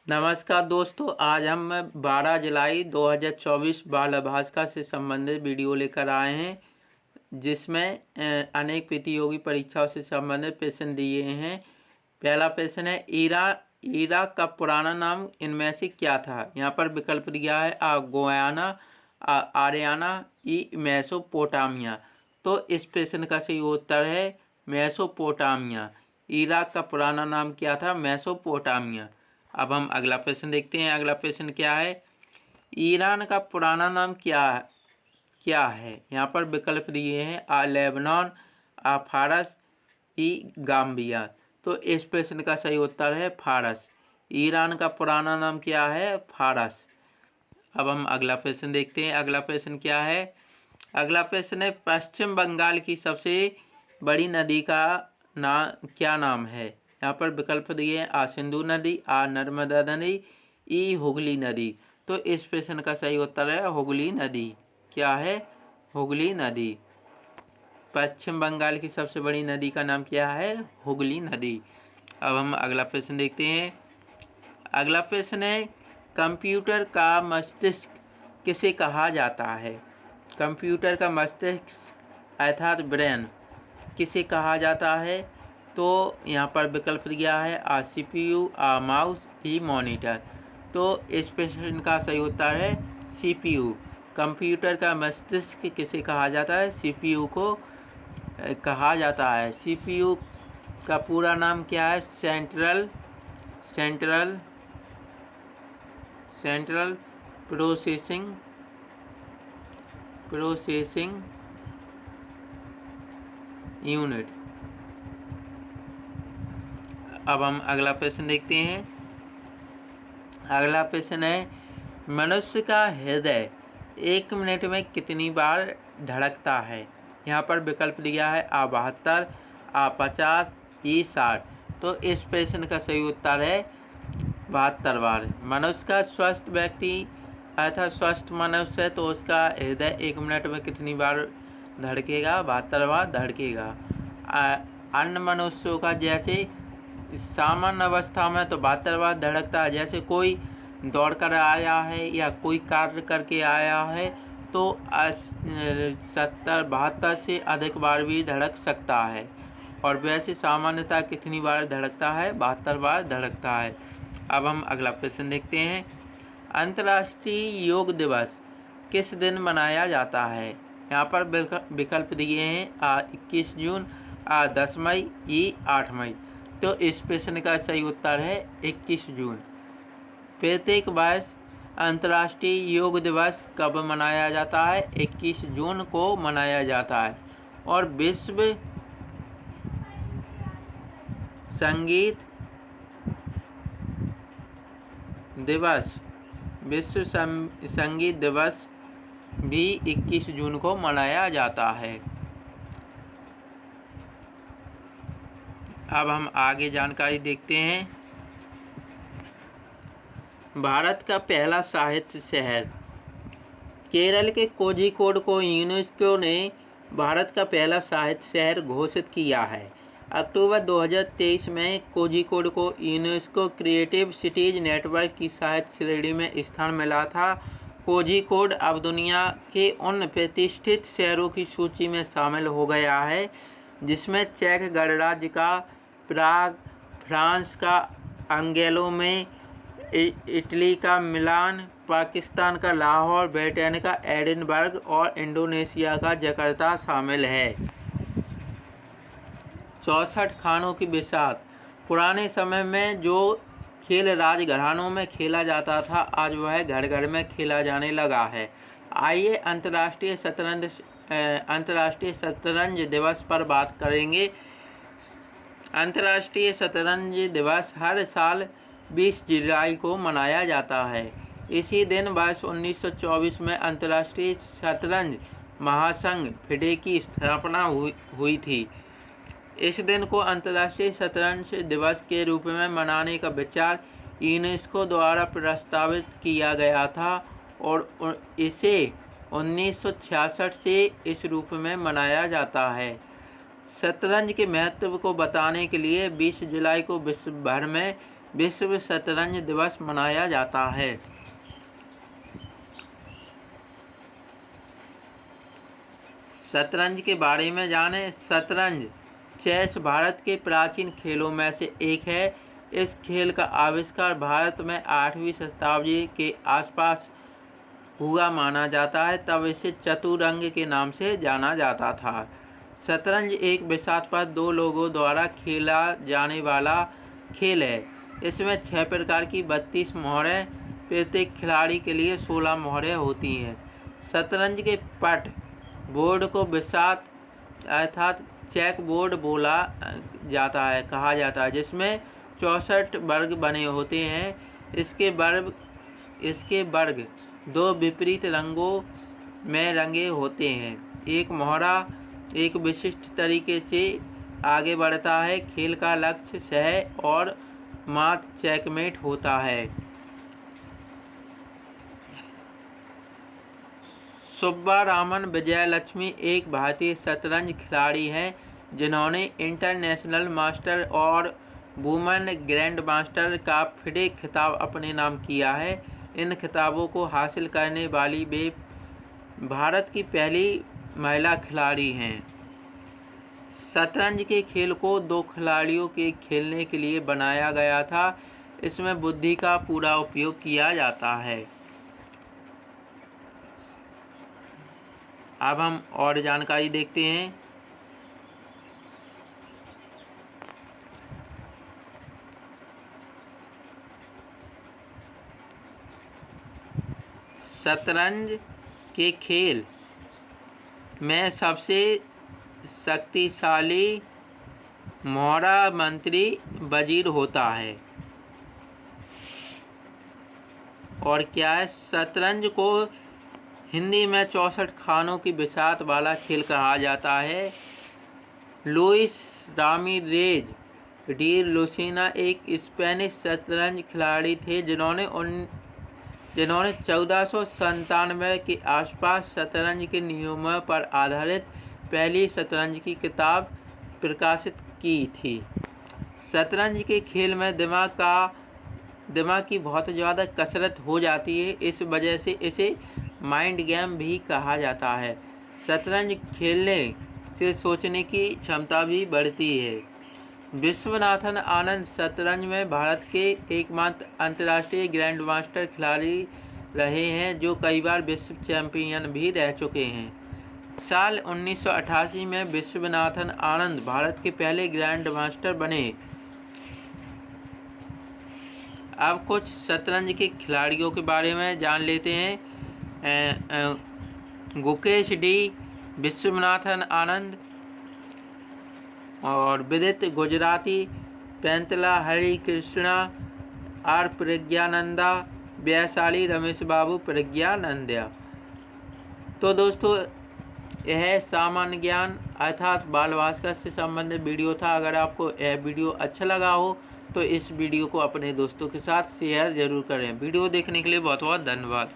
नमस्कार दोस्तों, आज हम 12 जुलाई 2024 बाल भास्कर से संबंधित वीडियो लेकर आए हैं, जिसमें अनेक प्रतियोगी परीक्षाओं से संबंधित प्रश्न दिए हैं। पहला प्रश्न है, इराक का पुराना नाम इनमें से क्या था? यहाँ पर विकल्प दिया है आ गोयाना, आर्याना, ई मेसोपोटामिया। तो इस प्रश्न का सही उत्तर है मेसोपोटामिया। इराक का पुराना नाम क्या था? मेसोपोटामिया। अब हम अगला प्रश्न देखते हैं। अगला प्रश्न क्या है, ईरान का पुराना नाम क्या है? यहाँ पर विकल्प दिए हैं आ लेबनान, आ फारस, ई गाम्बिया। तो इस प्रश्न का सही उत्तर है फारस। ईरान का पुराना नाम क्या है? फारस। अब हम अगला प्रश्न देखते हैं। अगला प्रश्न क्या है? अगला प्रश्न है, पश्चिम बंगाल की सबसे बड़ी नदी का क्या नाम है? यहाँ पर विकल्प दिए हैं आ सिंधु नदी, आ नर्मदा नदी, ई हुगली नदी। तो इस प्रश्न का सही उत्तर है हुगली नदी। क्या है? हुगली नदी। पश्चिम बंगाल की सबसे बड़ी नदी का नाम क्या है? हुगली नदी। अब हम अगला प्रश्न देखते हैं। अगला प्रश्न है, कंप्यूटर का मस्तिष्क किसे कहा जाता है? कंप्यूटर का मस्तिष्क अर्थात ब्रेन किसे कहा जाता है? तो यहाँ पर विकल्प दिया है आ CPU, आ माउस, ई मॉनिटर। तो इस प्रश्न का सही उत्तर है CPU। कंप्यूटर का मस्तिष्क किसे कहा जाता है? CPU को कहा जाता है। CPU का पूरा नाम क्या है? Central processing unit. अब हम अगला प्रश्न देखते हैं। अगला प्रश्न है, मनुष्य का हृदय 1 मिनट में कितनी बार धड़कता है? यहाँ पर विकल्प दिया है आ 72, आ 50, ई 60। तो इस प्रश्न का सही उत्तर है 72 बार। मनुष्य का स्वस्थ व्यक्ति अर्थात स्वस्थ मनुष्य है तो उसका हृदय 1 मिनट में कितनी बार धड़केगा? 72 बार धड़केगा। अन्य मनुष्यों का जैसे सामान्य अवस्था में तो 72 बार धड़कता है। जैसे कोई दौड़ कर आया है या कोई कार्य करके आया है तो 72 से अधिक बार भी धड़क सकता है। और वैसे सामान्यतः कितनी बार धड़कता है? 72 बार धड़कता है। अब हम अगला प्रश्न देखते हैं। अंतर्राष्ट्रीय योग दिवस किस दिन मनाया जाता है? यहाँ पर विकल्प दिए हैं आ 21 जून, आ 10 मई, ई 8 मई। तो इस प्रश्न का सही उत्तर है 21 जून। प्रत्येक वर्ष अंतर्राष्ट्रीय योग दिवस कब मनाया जाता है? 21 जून को मनाया जाता है। और विश्व संगीत दिवस भी 21 जून को मनाया जाता है। अब हम आगे जानकारी देखते हैं। भारत का पहला साहित्य शहर। केरल के कोझिकोड को यूनेस्को ने भारत का पहला साहित्य शहर घोषित किया है। अक्टूबर 2023 में कोझिकोड को यूनेस्को क्रिएटिव सिटीज नेटवर्क की साहित्य श्रेणी में स्थान मिला था। कोझिकोड अब दुनिया के उन प्रतिष्ठित शहरों की सूची में शामिल हो गया है जिसमें चेक गणराज्य का प्राग, फ्रांस का अंगेलो में, इटली का मिलान, पाकिस्तान का लाहौर, ब्रिटेन का एडिनबर्ग और इंडोनेशिया का जकार्ता शामिल है। 64 खानों की बिसात। पुराने समय में जो खेल राजघरानों में खेला जाता था आज वह घर घर में खेला जाने लगा है। आइए अंतर्राष्ट्रीय शतरंज दिवस पर बात करेंगे। अंतर्राष्ट्रीय शतरंज दिवस हर साल 20 जुलाई को मनाया जाता है। इसी दिन वर्ष 1924 में अंतर्राष्ट्रीय शतरंज महासंघ फिडे की स्थापना हुई थी। इस दिन को अंतर्राष्ट्रीय शतरंज दिवस के रूप में मनाने का विचार यूनेस्को द्वारा प्रस्तावित किया गया था और इसे 1966 से इस रूप में मनाया जाता है। शतरंज के महत्व को बताने के लिए 20 जुलाई को विश्व भर में विश्व शतरंज दिवस मनाया जाता है। शतरंज के बारे में जानें। शतरंज चेस भारत के प्राचीन खेलों में से एक है। इस खेल का आविष्कार भारत में 8वीं शताब्दी के आसपास हुआ माना जाता है। तब इसे चतुरंग के नाम से जाना जाता था। शतरंज एक बिसात पर 2 लोगों द्वारा खेला जाने वाला खेल है। इसमें 6 प्रकार की 32 मोहरें, प्रत्येक खिलाड़ी के लिए 16 मोहरें होती हैं। शतरंज के पट बोर्ड को बिसात अर्थात चेक बोर्ड कहा जाता है, जिसमें 64 वर्ग बने होते हैं। इसके वर्ग 2 विपरीत रंगों में रंगे होते हैं। एक मोहरा एक विशिष्ट तरीके से आगे बढ़ता है। खेल का लक्ष्य सह और मात चेकमेट होता है। सुब्बारामन विजयलक्ष्मी एक भारतीय शतरंज खिलाड़ी हैं, जिन्होंने इंटरनेशनल मास्टर और वुमेन ग्रैंड मास्टर का फिडे खिताब अपने नाम किया है। इन खिताबों को हासिल करने वाली वे भारत की पहली महिला खिलाड़ी हैं। शतरंज के खेल को 2 खिलाड़ियों के खेलने के लिए बनाया गया था। इसमें बुद्धि का पूरा उपयोग किया जाता है। अब हम और जानकारी देखते हैं। शतरंज के खेल में सबसे शक्तिशाली मोहरा मंत्री वजीर होता है। और क्या है, शतरंज को हिंदी में 64 खानों की बिसात वाला खेल कहा जाता है। लुइस रामिरेज डी लुसिना एक स्पेनिश शतरंज खिलाड़ी थे, जिन्होंने 1497 के आसपास शतरंज के नियमों पर आधारित पहली शतरंज की किताब प्रकाशित की थी। शतरंज के खेल में दिमाग की बहुत ज़्यादा कसरत हो जाती है। इस वजह से इसे माइंड गेम भी कहा जाता है। शतरंज खेलने से सोचने की क्षमता भी बढ़ती है। विश्वनाथन आनंद शतरंज में भारत के एकमात्र अंतर्राष्ट्रीय ग्रैंड मास्टर खिलाड़ी रहे हैं, जो कई बार विश्व चैंपियन भी रह चुके हैं। साल 1988 में विश्वनाथन आनंद भारत के पहले ग्रैंड मास्टर बने। अब कुछ शतरंज के खिलाड़ियों के बारे में जान लेते हैं। गुकेश डी, विश्वनाथन आनंद और विदित गुजराती, पेंतला हरि कृष्णा, आर प्रज्ञानंदा, वैशाली रमेश बाबू प्रज्ञानंदा। तो दोस्तों, यह सामान्य ज्ञान अर्थात बाल भास्कर से संबंधित वीडियो था। अगर आपको यह वीडियो अच्छा लगा हो तो इस वीडियो को अपने दोस्तों के साथ शेयर जरूर करें। वीडियो देखने के लिए बहुत बहुत धन्यवाद।